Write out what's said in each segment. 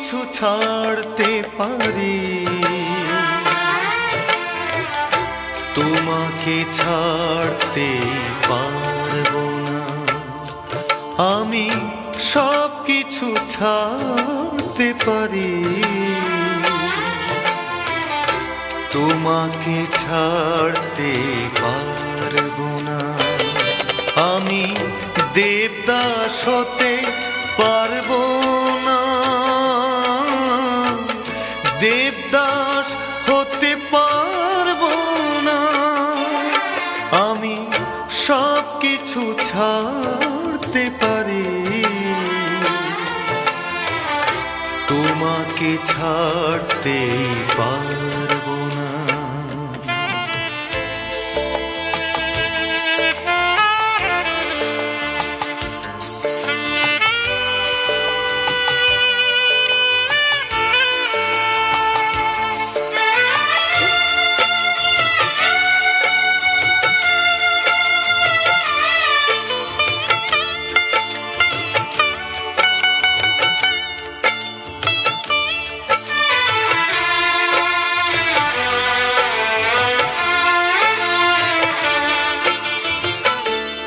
কিছু ছাড়তে পারি, তোমাকে ছাড়তে পারবো না। আমি সব কিছু ছাড়তে পারি, তোমাকে ছাড়তে পারবো না। আমি দেবদাস হতে পারবো না, দেবদাস হতে পারবো না। আমি সব কিছু ছাড়তে পারি, তোমাকে ছাড়তে পারবো না।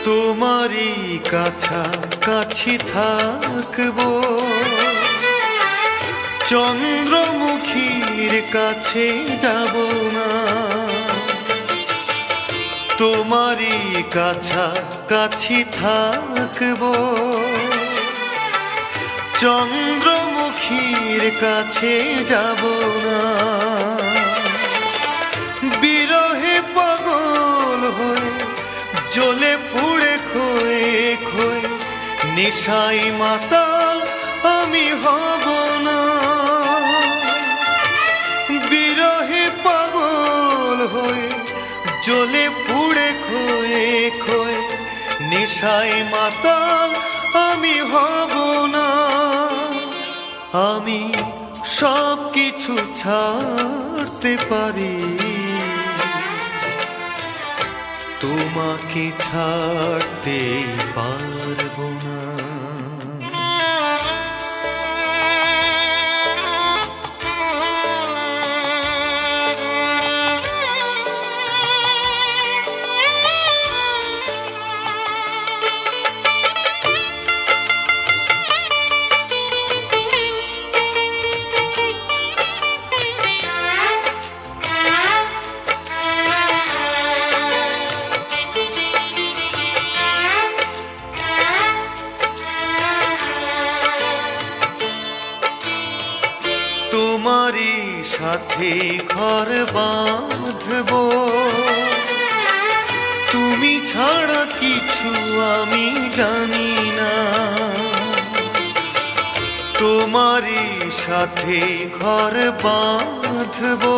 তোমারই কাছাকাছি থাকবো, চন্দ্রমুখীর কাছে যাব না। তোমারই কাছাকাছি থাকবো, চন্দ্রমুখীর কাছে যাব না। বিরহে পাগল হয়ে জ্বলে পুড়ে খয়ে খয়ে নেশাই মাতাল আমি হব না। বিরহে পাগল হয়ে জ্বলে পুড়ে খয়ে খয়ে নেশাই মাতাল আমি হব না। আমি সব কিছু ছাড়তে পারি, তোমাকে ছাড়তে পারবো না। তোমারই সাথে ঘর বাঁধবো, তুমি ছাড়া কিছু আমি জানি না। তোমারই সাথে ঘর বাঁধবো,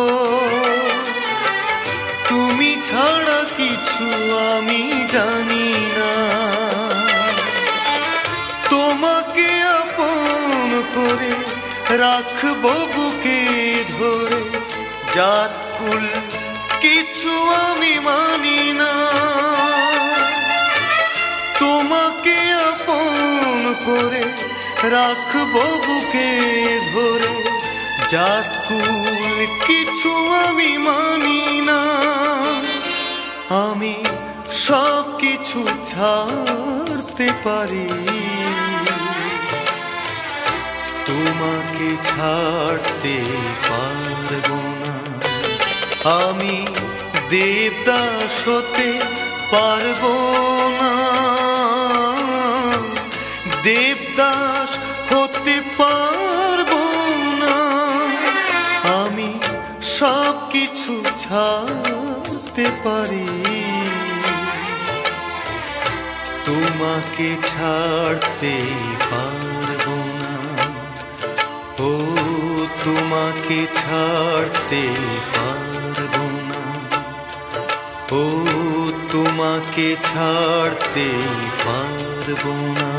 তুমি ছাড়া কিছু আমি জানি না। তোমাকে আপন করে রাখবো বুকে ধরে, জাতকুল কিছু আমি মানি না। তোমাকে আপন করে রাখবো বুকে ধরে, জাতকুল কিছু আমি মানি না। আমি সব কিছু ছাড়তে পারি, তোমাকে ছাড়তে পারবো না। আমি দেবদাস হতে পারবো না, দেবদাস হতে পারবো না। আমি সব কিছু ছাড়তে পারি, তোমাকে ছাড়তে পারবো না। ও তোমাকে ছাড়তে পারবো না, ও তোমাকে ছাড়তে পারবো না।